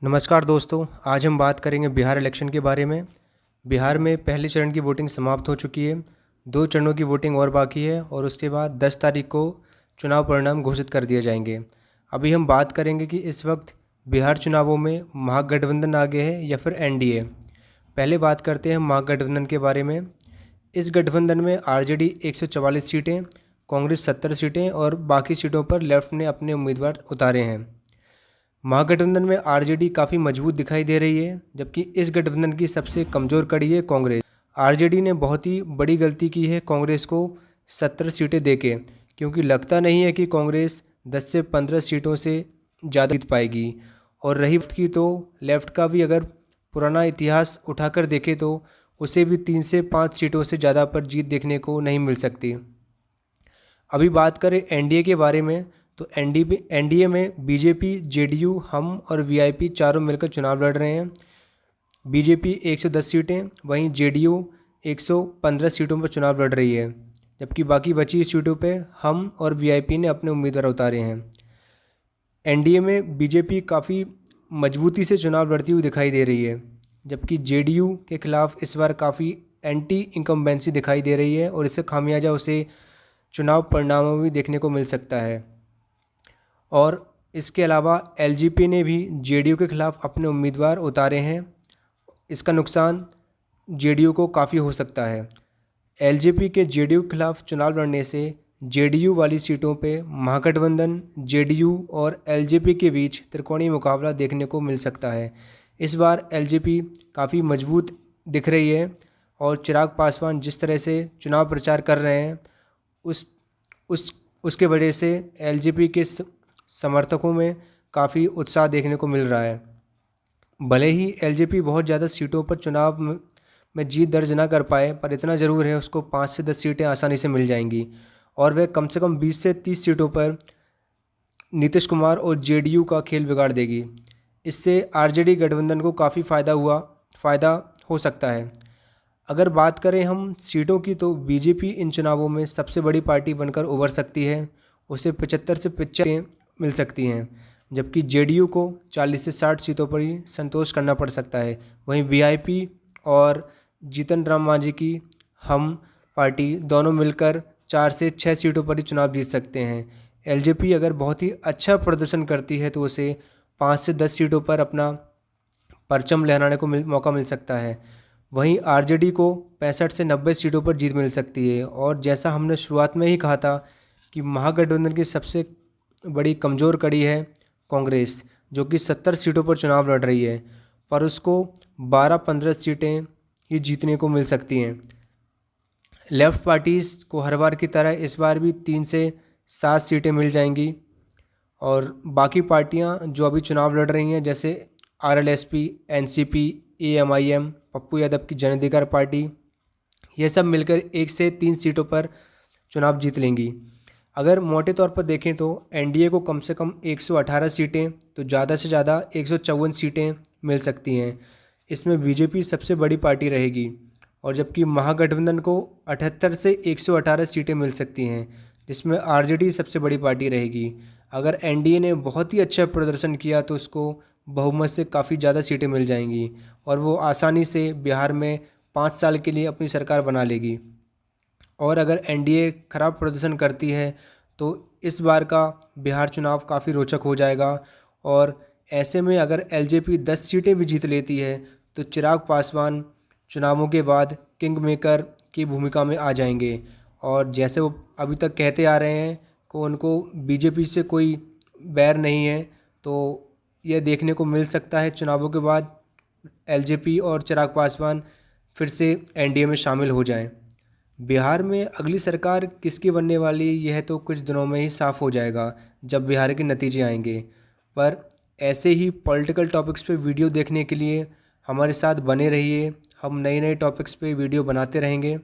नमस्कार दोस्तों, आज हम बात करेंगे बिहार इलेक्शन के बारे में। बिहार में पहले चरण की वोटिंग समाप्त हो चुकी है। 2 चरणों की वोटिंग और बाकी है और उसके बाद 10 तारीख को चुनाव परिणाम घोषित कर दिए जाएंगे। अभी हम बात करेंगे कि इस वक्त बिहार चुनावों में महागठबंधन आगे है या फिर एनडीए। पहले बात करते हैं महागठबंधन के बारे में। इस गठबंधन में आरजेडी 144 सीटें, कांग्रेस 70 सीटें और बाकी सीटों पर लेफ्ट ने अपने उम्मीदवार उतारे हैं। महागठबंधन में आरजेडी काफ़ी मजबूत दिखाई दे रही है, जबकि इस गठबंधन की सबसे कमज़ोर कड़ी है कांग्रेस। आरजेडी ने बहुत ही बड़ी गलती की है कांग्रेस को 70 सीटें देके, क्योंकि लगता नहीं है कि कांग्रेस 10 से 15 सीटों से ज़्यादा जीत पाएगी। और रही बात की, तो लेफ़्ट का भी अगर पुराना इतिहास उठाकर देखें तो उसे भी 3 से 5 सीटों से ज़्यादा पर जीत देखने को नहीं मिल सकती। अभी बात करें एनडीए के बारे में, तो एनडीए में बीजेपी, जेडीयू, हम और वीआईपी चारों मिलकर चुनाव लड़ रहे हैं। बीजेपी 110 सीटें, वहीं जेडीयू 115 सीटों पर चुनाव लड़ रही है, जबकि बाकी बची सीटों पे हम और वीआईपी ने अपने उम्मीदवार उतारे हैं। एनडीए में बीजेपी काफ़ी मजबूती से चुनाव लड़ती हुई दिखाई दे रही है, जबकि जेडीयू के खिलाफ इस बार काफ़ी एंटी इनकम्बेंसी दिखाई दे रही है और इससे खामियाजा उसे चुनाव परिणामों में देखने को मिल सकता है। और इसके अलावा एलजेपी ने भी जेडीयू के खिलाफ अपने उम्मीदवार उतारे हैं। इसका नुकसान जेडीयू को काफ़ी हो सकता है। एलजेपी के जेडीयू के खिलाफ चुनाव लड़ने से जेडीयू वाली सीटों पे महागठबंधन, जेडीयू और एलजेपी के बीच त्रिकोणीय मुकाबला देखने को मिल सकता है। इस बार एलजेपी काफ़ी मजबूत दिख रही है और चिराग पासवान जिस तरह से चुनाव प्रचार कर रहे हैं उस उस उसके वजह से एलजेपी के समर्थकों में काफ़ी उत्साह देखने को मिल रहा है। भले ही एलजेपी बहुत ज़्यादा सीटों पर चुनाव में जीत दर्ज ना कर पाए, पर इतना ज़रूर है उसको 5 से 10 सीटें आसानी से मिल जाएंगी और वह कम से कम 20 से 30 सीटों पर नीतीश कुमार और जेडीयू का खेल बिगाड़ देगी। इससे आरजेडी गठबंधन को काफ़ी फ़ायदा हो सकता है। अगर बात करें हम सीटों की, तो बीजेपी इन चुनावों में सबसे बड़ी पार्टी बनकर उभर सकती है। उसे 75 से 75 मिल सकती हैं, जबकि जेडीयू को 40 से 60 सीटों पर ही संतोष करना पड़ सकता है। वहीं वीआईपी और जीतन राम मांझी की हम पार्टी दोनों मिलकर 4 से 6 सीटों पर ही चुनाव जीत सकते हैं। एलजेपी अगर बहुत ही अच्छा प्रदर्शन करती है तो उसे 5 से 10 सीटों पर अपना परचम लहराने को मौका मिल सकता है। वहीं आरजेडी को 65 से 90 सीटों पर जीत मिल सकती है। और जैसा हमने शुरुआत में ही कहा था कि महागठबंधन की सबसे बड़ी कमज़ोर कड़ी है कांग्रेस, जो कि 70 सीटों पर चुनाव लड़ रही है, पर उसको 12-15 सीटें ही जीतने को मिल सकती हैं। लेफ़्ट पार्टीज़ को हर बार की तरह इस बार भी 3 से 7 सीटें मिल जाएंगी और बाकी पार्टियां जो अभी चुनाव लड़ रही हैं, जैसे RLSP, NCP, AIMIM, Pappu Yadav की जन अधिकार पार्टी, ये सब मिलकर 1 से 3 सीटों पर चुनाव जीत लेंगी। अगर मोटे तौर पर देखें तो एनडीए को कम से कम 118 सीटें, तो ज़्यादा से ज़्यादा 154 सीटें मिल सकती हैं। इसमें बीजेपी सबसे बड़ी पार्टी रहेगी और जबकि महागठबंधन को 78 से 118 सीटें मिल सकती हैं, जिसमें आरजेडी सबसे बड़ी पार्टी रहेगी। अगर एनडीए ने बहुत ही अच्छा प्रदर्शन किया तो उसको बहुमत से काफ़ी ज़्यादा सीटें मिल जाएंगी और वो आसानी से बिहार में 5 साल के लिए अपनी सरकार बना लेगी। और अगर एनडीए खराब प्रदर्शन करती है तो इस बार का बिहार चुनाव काफ़ी रोचक हो जाएगा। और ऐसे में अगर एलजेपी 10 सीटें भी जीत लेती है तो चिराग पासवान चुनावों के बाद किंग मेकर की भूमिका में आ जाएंगे। और जैसे वो अभी तक कहते आ रहे हैं कि उनको बीजेपी से कोई बैर नहीं है, तो यह देखने को मिल सकता है चुनावों के बाद एलजेपी और चिराग पासवान फिर से एनडीए में शामिल हो जाएं। बिहार में अगली सरकार किसकी बनने वाली यह तो कुछ दिनों में ही साफ़ हो जाएगा जब बिहार के नतीजे आएंगे। पर ऐसे ही पॉलिटिकल टॉपिक्स पे वीडियो देखने के लिए हमारे साथ बने रहिए। हम नए नए टॉपिक्स पे वीडियो बनाते रहेंगे।